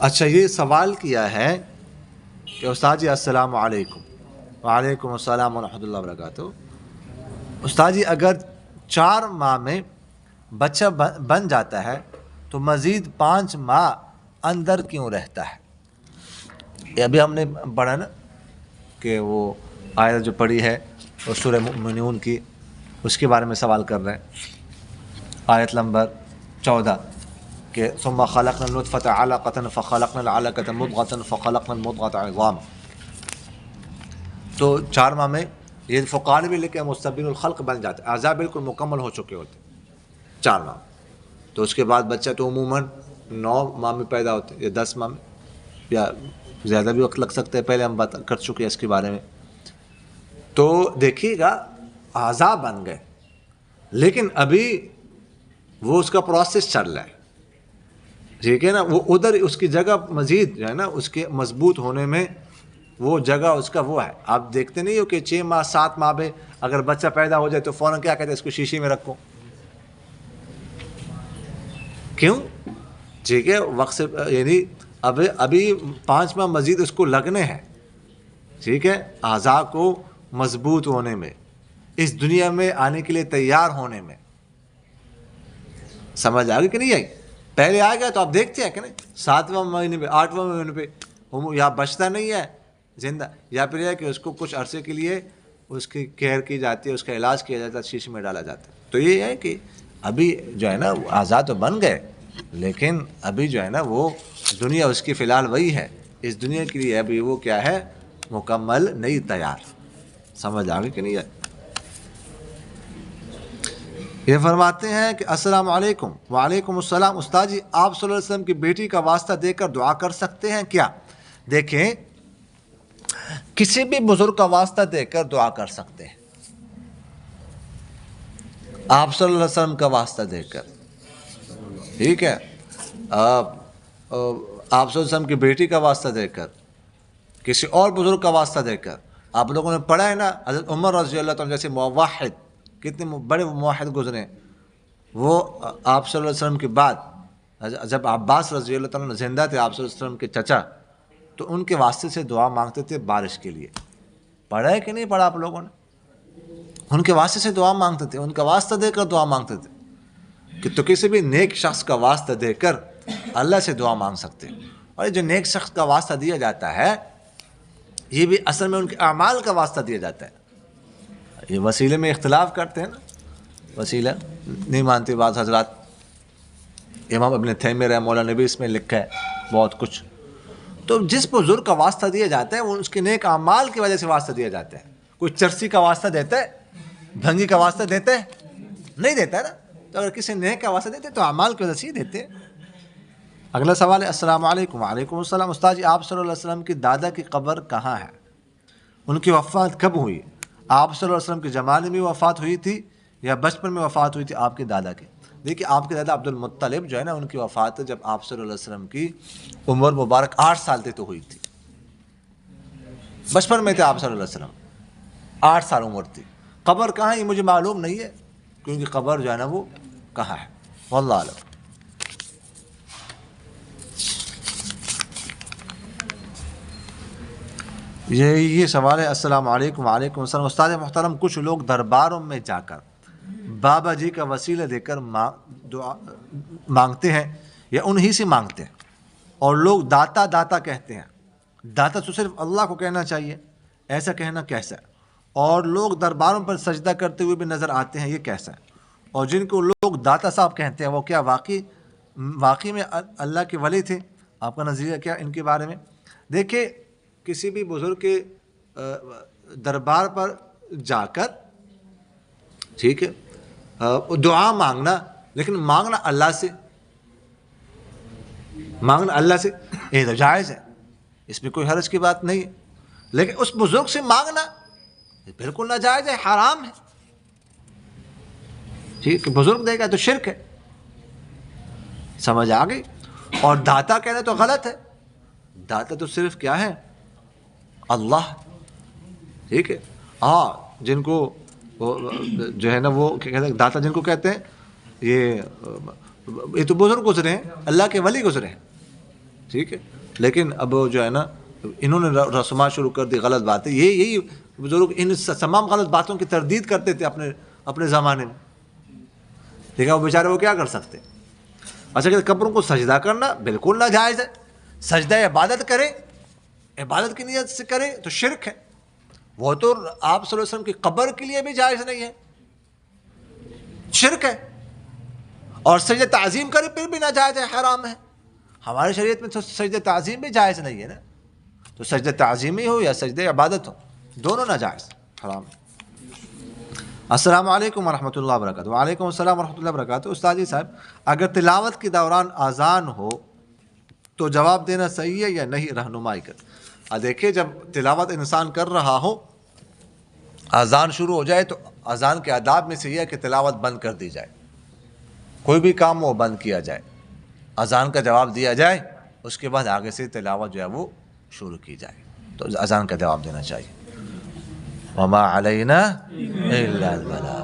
اچھا، یہ سوال کیا ہے کہ استاد جی السلام علیکم. وعلیکم السلام ورحمۃ اللہ وبرکاتہ. استاد جی اگر 4 ماہ میں بچہ بن جاتا ہے تو مزید 5 ماہ اندر کیوں رہتا ہے؟ یہ ابھی ہم نے پڑھا نا کہ وہ آیت جو پڑھی ہے وہ سورہ مومنون کی، اس کے بارے میں سوال کر رہے ہیں. آیت نمبر 14 کہ ثم خلقنا النطفة علقة فخلقنا العلقة مضغة فخلقنا المضغة عظاما. تو 4 ماہ میں یہ فقار بھی لکھے مستبین الخلق بن جاتے، اعضاء بالکل مکمل ہو چکے ہوتے 4 ماہ. تو اس کے بعد بچہ تو عموماً 9 ماہ میں پیدا ہوتے یا 10 ماہ میں، یا زیادہ بھی وقت لگ سکتا ہے، پہلے ہم بات کر چکے ہیں اس کے بارے میں. تو دیکھیے گا اعضاء بن گئے، لیکن ابھی وہ اس کا پروسیس چل رہا ہے، ٹھیک ہے نا. وہ ادھر اس کی جگہ مزید جو ہے نا اس کے مضبوط ہونے میں وہ جگہ اس کا وہ ہے. آپ دیکھتے نہیں ہو کہ 6 ماہ 7 ماہ میں اگر بچہ پیدا ہو جائے تو فوراً کیا کہتے ہیں، اس کو شیشے میں رکھو. کیوں؟ ٹھیک ہے، وقت سے یعنی ابھی 5 ماہ مزید اس کو لگنے ہیں، ٹھیک ہے، اعضاء کو مضبوط ہونے میں، اس دنیا میں آنے کے لیے تیار ہونے میں. سمجھ آ گئی کہ نہیں آئی؟ پہلے آ گیا تو آپ دیکھتے ہیں کہ نہیں 7واں مہینے پہ 8واں مہینے پہ یا بچتا نہیں ہے زندہ، یا پھر یہ کہ اس کو کچھ عرصے کے لیے اس کی کیئر کی جاتی ہے، اس کا علاج کیا جاتا ہے، شیشے میں ڈالا جاتا ہے. تو یہ ہے کہ ابھی جو ہے نا اعضاء تو بن گئے، لیکن ابھی جو ہے نا وہ دنیا اس کی فی الحال وہی ہے، اس دنیا کے لیے ابھی وہ کیا ہے، مکمل نہیں تیار. سمجھ آ گئی کہ نہیں ہے؟ یہ فرماتے ہیں کہ السلام علیکم. وعلیکم السلام. استاد جی آپ صلی اللہ علیہ وسلم کی بیٹی کا واسطہ دے کر دعا کر سکتے ہیں کیا؟ دیکھیں، کسی بھی بزرگ کا واسطہ دے کر دعا کر سکتے ہیں. آپ صلی اللہ علیہ وسلم کا واسطہ دے کر، ٹھیک ہے، آپ صلی اللہ علیہ وسلم کی بیٹی کا واسطہ دے کر، کسی اور بزرگ کا واسطہ دے کر. آپ لوگوں نے پڑھا ہے نا حضرت عمر رضی اللہ عنہ جیسے موحد، کتنے بڑے موحد گزرے، وہ آپ صلی اللہ علیہ وسلم کے بعد جب عباس رضی اللہ عنہ زندہ تھے، آپ صلی اللہ علیہ وسلم کے چچا، تو ان کے واسطے سے دعا مانگتے تھے بارش کے لیے. پڑھا ہے کہ نہیں پڑھا آپ لوگوں نے؟ ان کے واسطے سے دعا مانگتے تھے، ان کا واسطہ دے کر دعا مانگتے تھے. کہ تو کسی بھی نیک شخص کا واسطہ دے کر اللہ سے دعا مانگ سکتے ہیں. اور جو نیک شخص کا واسطہ دیا جاتا ہے یہ بھی اصل میں ان کے اعمال کا واسطہ دیا جاتا ہے. یہ وسیلے میں اختلاف کرتے ہیں نا، وسیلہ نہیں مانتے بعض حضرات. امام ابن تیمیہ رحمہ اللہ نے بھی اس میں لکھا ہے بہت کچھ. تو جس بزرگ کا واسطہ دیا جاتا ہے وہ اس کے نیک اعمال کی وجہ سے واسطہ دیا جاتا ہے. کوئی چرسی کا واسطہ دیتا ہے، بھنگی کا واسطہ دیتا ہے؟ نہیں دیتا ہے نا. تو اگر کسی نیک کا واسطہ دیتے تو اعمال کی وجہ سے ہی دیتے ہیں. اگلا سوال ہے السلام علیکم. وعلیکم السلام. استاد جی آپ صلی اللہ علیہ وسلم کی دادا کی قبر کہاں ہے؟ ان کی وفات کب ہوئی؟ آپ صلی اللہ علیہ وسلم کے زمانے میں وفات ہوئی تھی یا بچپن میں وفات ہوئی تھی آپ کے دادا کے؟ دیکھیے آپ کے دادا عبد المطلب جو ہے نا، ان کی وفات جب آپ صلی اللہ علیہ وسلم کی عمر مبارک 8 سال تھی تو ہوئی تھی. بچپن میں تھے آپ صلی اللہ علیہ وسلم، 8 سال عمر تھی. قبر کہاں ہے یہ مجھے معلوم نہیں ہے، کیونکہ قبر جو ہے نا وہ کہاں ہے، واللہ اعلم. یہ سوال ہے السلام علیکم. وعلیکم السلام. استاد محترم کچھ لوگ درباروں میں جا کر بابا جی کا وسیلہ دے کر دعا مانگتے ہیں یا انہی سے مانگتے ہیں، اور لوگ داتا داتا کہتے ہیں. داتا تو صرف اللہ کو کہنا چاہیے، ایسا کہنا کیسا ہے؟ اور لوگ درباروں پر سجدہ کرتے ہوئے بھی نظر آتے ہیں، یہ کیسا ہے؟ اور جن کو لوگ داتا صاحب کہتے ہیں وہ کیا واقعی میں اللہ کے ولی تھے؟ آپ کا نظریہ کیا ان کے بارے میں؟ دیکھیں، کسی بھی بزرگ کے دربار پر جا کر، ٹھیک ہے، دعا مانگنا، لیکن مانگنا اللہ سے، مانگنا اللہ سے یہ تو جائز ہے، اس میں کوئی حرج کی بات نہیں ہے. لیکن اس بزرگ سے مانگنا یہ بالکل ناجائز ہے، حرام ہے. ٹھیک ہے، بزرگ دے گا تو شرک ہے. سمجھ آ گئی؟ اور داتا کہنا تو غلط ہے. داتا تو صرف کیا ہے؟ اللہ. ٹھیک ہے، ہاں، جن کو جو ہے نا وہ کہتے ہیں داتا، جن کو کہتے ہیں یہ تو بزرگ گزرے ہیں، اللہ کے ولی گزرے ہیں. ٹھیک ہے. لیکن اب جو ہے نا انہوں نے رسومات شروع کر دی, غلط بات ہے. یہی بزرگ ان تمام غلط باتوں کی تردید کرتے تھے اپنے زمانے میں. ٹھیک ہے, وہ بیچارے وہ کیا کر سکتے. اچھا کہ قبروں کو سجدہ کرنا بالکل ناجائز ہے. سجدہ عبادت کرے, عبادت کی نیت سے کرے تو شرک ہے. وہ تو آپ صلی اللہ علیہ وسلم کی قبر کے لیے بھی جائز نہیں ہے, شرک ہے. اور سجدہ تعظیم کرے پھر بھی ناجائز ہے, حرام ہے. ہماری شریعت میں تو سجدہ تعظیم بھی جائز نہیں ہے نا. تو سجدہ تعظیمی ہو یا سجدہ عبادت ہو, دونوں ناجائز, حرام ہے. السلام علیکم ورحمۃ اللہ وبرکاتہ. وعلیکم السلام ورحمۃ اللہ وبرکاتہ. استاد جی صاحب, اگر تلاوت کے دوران اذان ہو تو جواب دینا صحیح ہے یا نہیں, رہنمائی کر. دیکھیے, جب تلاوت انسان کر رہا ہو, اذان شروع ہو جائے تو اذان کے آداب میں سے یہ ہے کہ تلاوت بند کر دی جائے. کوئی بھی کام وہ بند کیا جائے, اذان کا جواب دیا جائے, اس کے بعد آگے سے تلاوت جو ہے وہ شروع کی جائے. تو اذان کا جواب دینا چاہیے. وما علینا الا البلاغ.